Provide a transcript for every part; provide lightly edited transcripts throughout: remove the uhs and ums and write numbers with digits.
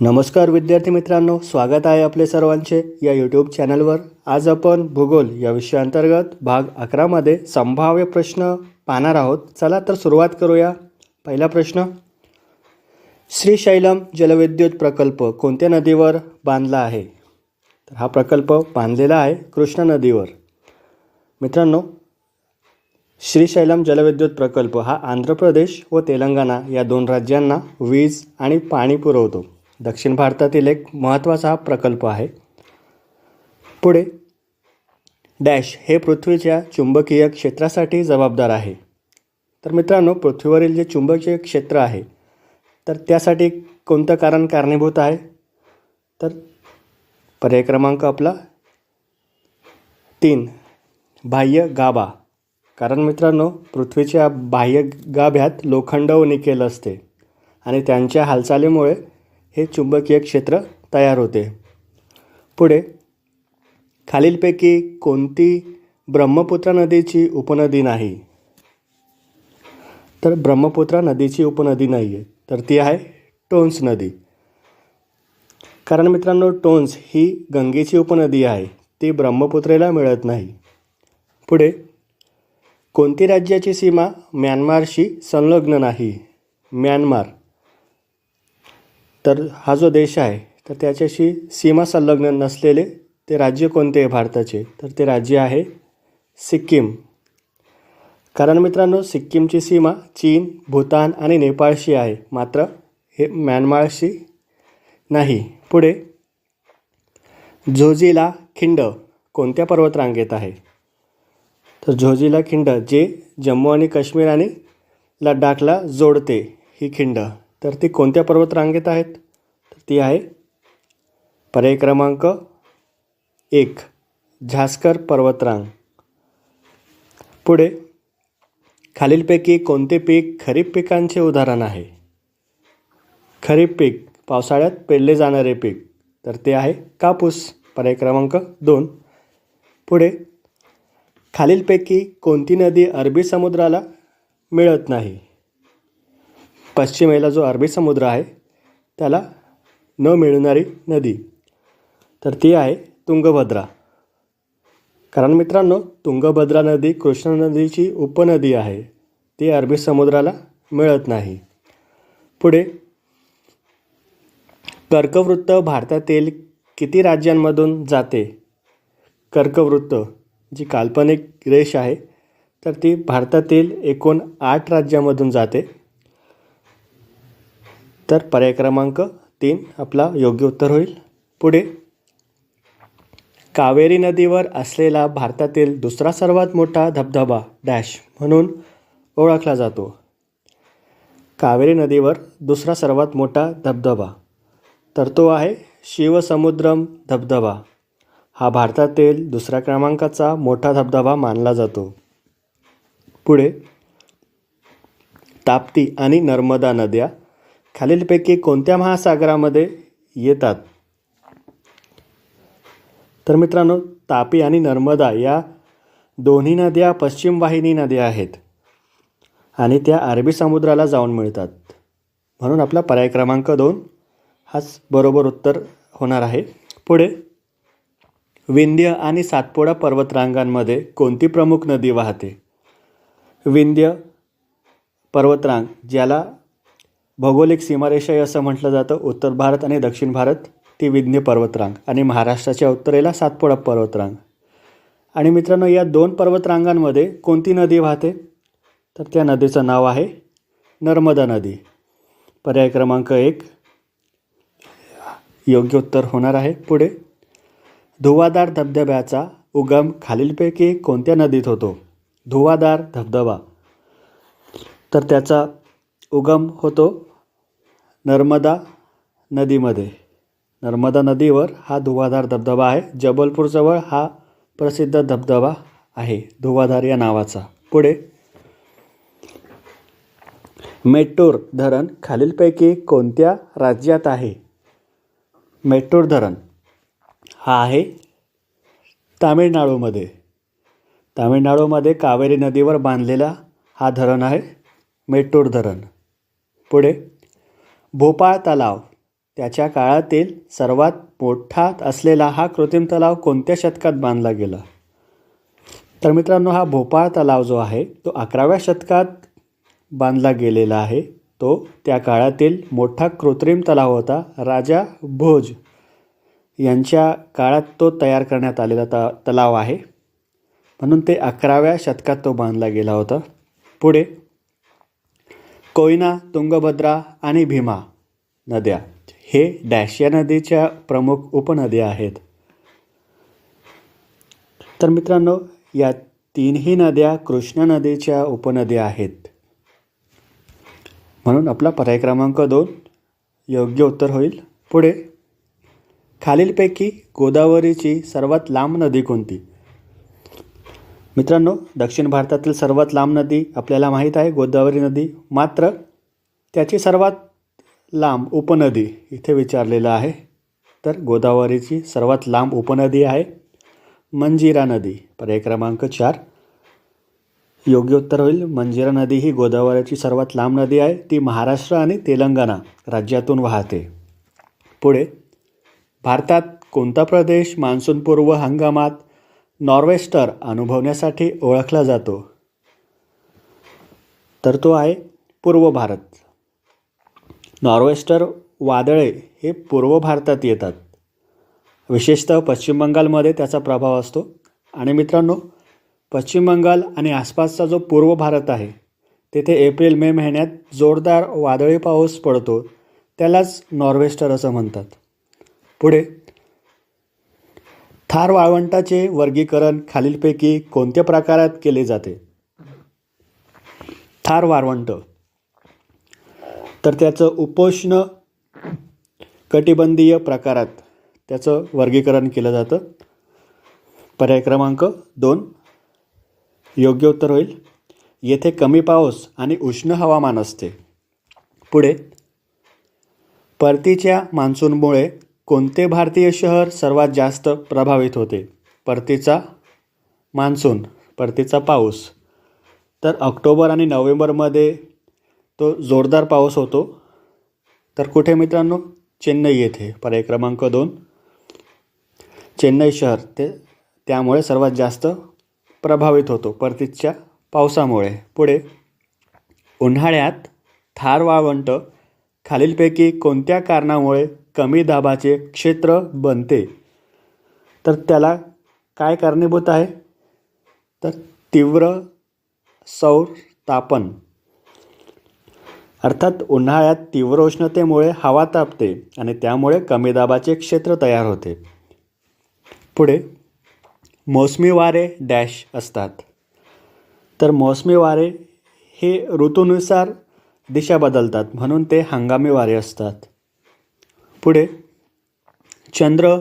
नमस्कार विद्यार्थी मित्रांनो, स्वागत आहे आपले सर्वांचे या यूट्यूब चॅनलवर। आज आपण भूगोल या विषयाअंतर्गत भाग 11 मध्ये संभाव्य प्रश्न पाहणार आहोत। चला तर सुरुवात करूया। पहिला प्रश्न, श्रीशैलम जलविद्युत प्रकल्प कोणत्या नदीवर बांधला आहे? तर हा प्रकल्प बांधलेला आहे कृष्णा नदीवर। मित्रांनो, श्रीशैलम जलविद्युत प्रकल्प हा आंध्र प्रदेश व तेलंगणा या दोन राज्यांना वीज आणि पाणी पुरवतो। दक्षिण भारतातील एक महत्त्वाचा हा प्रकल्प आहे। पुढे, डॅश हे पृथ्वीच्या चुंबकीय क्षेत्रासाठी जबाबदार आहे। तर मित्रांनो, पृथ्वीवरील जे चुंबकीय क्षेत्र आहे तर त्यासाठी कोणतं कारण कारणीभूत आहे? तर पर्याय क्रमांक आपला 3, बाह्य गाभा। कारण मित्रांनो, पृथ्वीच्या बाह्य गाभ्यात लोखंड व निकेल असते आणि त्यांच्या हालचालीमुळे हे चुंबकीय क्षेत्र तयार होते। पुढे, खालीलपैकी कोणती ब्रह्मपुत्रा नदीची उपनदी नाही? तर ब्रह्मपुत्रा नदीची उपनदी नाही आहे, तर ती आहे टोन्स नदी। कारण मित्रांनो, टोन्स ही गंगेची उपनदी आहे, ती ब्रह्मपुत्रेला मिळत नाही। पुढे, कोणती राज्याची सीमा म्यानमारशी संलग्न नाही? म्यानमार, तर हा जो देश आहे तर त्याच्याशी सीमा संलग्न नसलेले ते राज्य कोणते आहे भारताचे? तर ते राज्य आहे सिक्कीम। कारण मित्रांनो, सिक्कीमची सीमा चीन, भूतान आणि नेपाळशी आहे, मात्र हे म्यानमारशी नाही। पुढे, झोजिला खिंड कोणत्या पर्वतरांगेत आहे? तर झोजिला खिंड जे जम्मू आणि काश्मीर आणि लडाखला जोडते ही खिंड, तर ती कोणत्या पर्वतरांगेत आहेत? तर ती आहे पर्याय क्रमांक 1, झास्कर पर्वतरांग। पुढे, खालीलपैकी कोणते पीक खरीप पिकांचे उदाहरण आहे? खरीप पीक, पावसाळ्यात पेरले जाणारे पीक, तर ते आहे कापूस। पर्याय क्रमांक 2। पुढे, खालीलपैकी कोणती नदी अरबी समुद्राला मिळत नाही? पश्चिमेला जो अरबी समुद्र आहे त्याला न मिळणारी नदी, तर ती आहे तुंगभद्रा। कारण मित्रांनो, तुंगभद्रा नदी कृष्णा नदीची उपनदी आहे, ती अरबी समुद्राला मिळत नाही। पुढे, कर्कवृत्त भारतातील किती राज्यांमधून जाते? कर्कवृत्त जी काल्पनिक रेष आहे तर ती भारतातील एकूण 8 राज्यांमधून जाते। तर पर्याय क्रमांक 3 आपला योग्य उत्तर होईल। पुढे, कावेरी नदीवर असलेला भारतातील दुसरा सर्वात मोठा धबधबा डॅश म्हणून ओळखला जातो? कावेरी नदीवर दुसरा सर्वात मोठा धबधबा, तर तो आहे शिवसमुद्रम धबधबा। हा भारतातील दुसऱ्या क्रमांकाचा मोठा धबधबा मानला जातो। पुढे, ताप्ती आणि नर्मदा नद्या खालीलपैकी कोणत्या महासागरामध्ये येतात? तर मित्रांनो, तापी आणि नर्मदा या दोन्ही नद्या पश्चिम वाहिनी नद्या आहेत आणि त्या अरबी समुद्राला जाऊन मिळतात, म्हणून आपला पर्याय क्रमांक 2 हाच बरोबर उत्तर होणार आहे। पुढे, विंध्य आणि सातपुडा पर्वतरांगांमध्ये कोणती प्रमुख नदी वाहते? विंध्य पर्वतरांग, ज्याला भौगोलिक सीमारेषा असं म्हटलं जातं, उत्तर भारत आणि दक्षिण भारत, ती विंध्य पर्वतरांग आणि महाराष्ट्राच्या उत्तरेला सातपुडा पर्वतरांग। आणि मित्रांनो, या 2 पर्वतरांगांमध्ये कोणती नदी वाहते? तर त्या नदीचं नाव आहे नर्मदा नदी। पर्याय क्रमांक 1 योग्य उत्तर होणार आहे। पुढे, धुवाधार धबधब्याचा उगम खालीलपैकी कोणत्या नदीत होतो? धुवाधार धबधबा, तर त्याचा उगम होतो नर्मदा नदीमध्ये। नर्मदा नदीवर हा धुवाधार धबधबा आहे। जबलपूरजवळ हा प्रसिद्ध धबधबा आहे धुवाधार या नावाचा। पुढे, मेट्टूर धरण खालीलपैकी कोणत्या राज्यात आहे? मेट्टूर धरण हा आहे तामिळनाडूमध्ये। तामिळनाडूमध्ये कावेरी नदीवर बांधलेला हा धरण आहे मेट्टूर धरण। पुढे, भोपाळ तलाव त्याच्या काळातील सर्वात मोठा असलेला हा कृत्रिम तलाव कोणत्या शतकात बांधला गेला? तर मित्रांनो, हा भोपाळ तलाव जो आहे तो 11व्या शतकात बांधला गेलेला आहे. तो त्या काळातील मोठा कृत्रिम तलाव होता. राजा भोज यांच्या काळात तो तयार करण्यात आलेला तलाव आहे, म्हणून ते 11व्या शतकात तो बांधला गेला होता. पुढे कोयना, तुंगभद्रा आणि भीमा नद्या हे डॅश या नदीच्या प्रमुख उपनद्या आहेत. तर मित्रांनो, या तीनही नद्या कृष्णा नदीच्या उपनद्या आहेत, म्हणून आपला पर्याय क्रमांक 2 योग्य उत्तर होईल. पुढे खालीलपैकी गोदावरीची सर्वात लांब नदी कोणती? मित्रांनो, दक्षिण भारतातील सर्वात लांब नदी आपल्याला माहीत आहे गोदावरी नदी. मात्र त्याची सर्वात लांब उपनदी इथे विचारलेलं आहे. तर गोदावरीची सर्वात लांब उपनदी आहे मंजिरा नदी. पर्याय क्रमांक 4 योग्य उत्तर होईल. मंजिरा नदी ही गोदावरीची सर्वात लांब नदी आहे. ती महाराष्ट्र आणि तेलंगणा राज्यातून वाहते. पुढे भारतात कोणता प्रदेश मान्सूनपूर्व हंगामात नॉर्वेस्टर अनुभवण्यासाठी ओळखला जातो? तर तो आहे पूर्व भारत. नॉर्वेस्टर वादळे हे पूर्व भारतात येतात. विशेषतः पश्चिम बंगालमध्ये त्याचा प्रभाव असतो. आणि मित्रांनो, पश्चिम बंगाल आणि आसपासचा जो पूर्व भारत आहे तेथे एप्रिल मे महिन्यात जोरदार वादळी पाऊस पडतो. त्यालाच नॉर्वेस्टर असं म्हणतात. पुढे थार वाळवंटाचे वर्गीकरण खालीलपैकी कोणत्या प्रकारात केले जाते? थार वाळवंट तर त्याचं उपोष्ण कटिबंधीय प्रकारात त्याचं वर्गीकरण केलं जातं. पर्याय क्रमांक 2 योग्य उत्तर होईल. येथे कमी पाऊस आणि उष्ण हवामान असते. पुढे परतीच्या मान्सूनमुळे कोणते भारतीय शहर सर्वात जास्त प्रभावित होते? परतीचा मान्सून, परतीचा पाऊस. तर ऑक्टोबर आणि नोव्हेंबरमध्ये तो जोरदार पाऊस होतो. तर कुठे मित्रांनो? चेन्नई येथे. पर्याय क्रमांक 2 चेन्नई शहर त्यामुळे सर्वात जास्त प्रभावित होतो परतीच्या पावसामुळे. पुढे उन्हाळ्यात थार वाळवंट खालीलपैकी कोणत्या कारणामुळे कमी दाबाचे क्षेत्र बनते? तर त्याला काय कारणीभूत आहे? तर तीव्र सौर तापन. अर्थात उन्हाळ्यात तीव्र उष्णतेमुळे हवा तापते आणि त्यामुळे कमी दाबाचे क्षेत्र तयार होते. पुढे मोसमी वारे डॅश असतात. तर मोसमी वारे हे ऋतूनुसार दिशा बदलतात, म्हणून ते हंगामी वारे असतात. पुढे चंद्र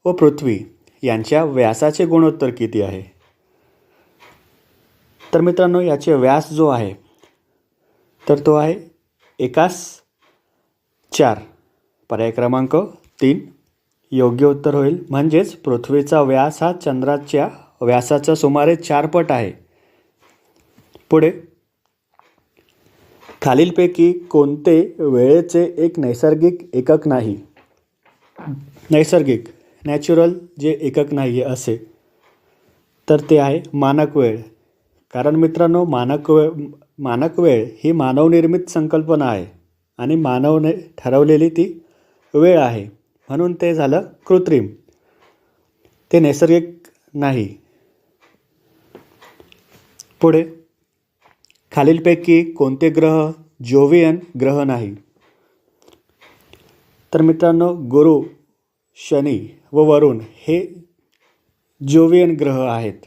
व पृथ्वी यांच्या व्यासाचे गुणोत्तर किती आहे? तर मित्रांनो, याचे व्यास जो आहे तर तो आहे 1/4. पर्याय क्रमांक 3 योग्य उत्तर होईल. म्हणजेच पृथ्वीचा व्यास हा चंद्राच्या व्यासाचा सुमारे 4 पट आहे. पुढे खालीलपैकी कोणते वेळेचे एक नैसर्गिक एकक नाही? नैसर्गिक नॅचरल जे एकक नाही आहे असे, तर ते आहे मानक वेळ. कारण मित्रांनो, मानक वेळ ही मानवनिर्मित संकल्पना आहे आणि मानवने ठरवलेली ती वेळ आहे, म्हणून ते झालं कृत्रिम, ते नैसर्गिक नाही. पुढे खालीलपैकी कोणते ग्रह जोवियन ग्रह नाही? तर मित्रांनो, गुरु, शनी व वरुण हे जोवियन ग्रह आहेत.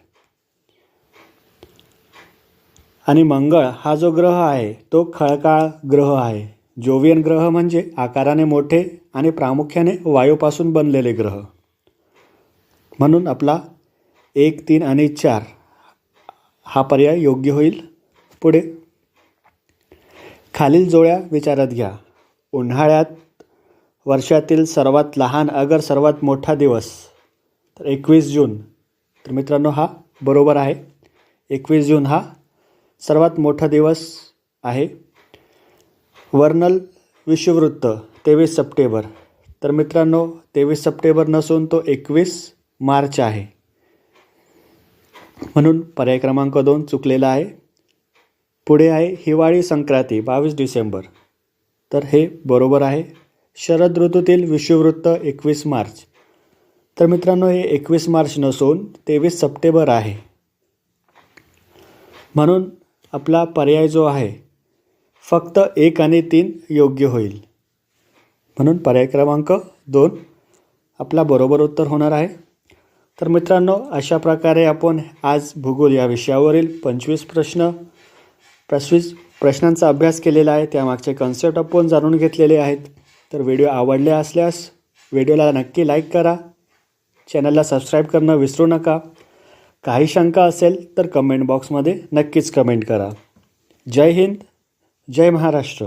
आणि मंगळ हा जो ग्रह आहे तो खळकाळ ग्रह आहे. जोवियन ग्रह म्हणजे आकाराने मोठे आणि प्रामुख्याने वायूपासून बनलेले ग्रह. म्हणून आपला 1, 3 आणि 4 हा पर्याय योग्य होईल. पुढे खालील जोड्या विचारात घ्या. उन्हाळ्यात वर्षातील सर्वात लहान अगर सर्वात मोठा दिवस, तर 21 जून. तर मित्रांनो, हा बरोबर आहे. 21 जून हा सर्वात मोठा दिवस आहे. वर्नल विषुववृत्त 23 सप्टेंबर. तर मित्रांनो 23 सप्टेंबर नसून तो 21 मार्च आहे, म्हणून पर्याय क्रमांक 2 चुकलेला आहे. पुढे आहे हिवाळी संक्रांती 22 डिसेंबर. तर हे बरोबर आहे. शरद ऋतूतील विषुववृत्त 21 मार्च. तर मित्रांनो हे 21 मार्च नसून 23 सप्टेंबर आहे, म्हणून आपला पर्याय जो आहे फक्त 1 आणि 3 योग्य होईल. म्हणून पर्याय क्रमांक 2 आपला बरोबर उत्तर होणार आहे. तर मित्रांनो अशा प्रकारे आपण आज भूगोल या विषयावरील 25 प्रश्नांचा अभ्यास केलेला आहे. त्यामागचे कन्सेप्ट आपण जाणून घेतलेले आहेत. तर व्हिडिओ आवडले असल्यास व्हिडिओला नक्की लाईक करा, चॅनलला सबस्क्राईब करणं विसरू नका. काही शंका असेल तर कमेंट बॉक्समध्ये नक्कीच कमेंट करा. जय हिंद, जय महाराष्ट्र.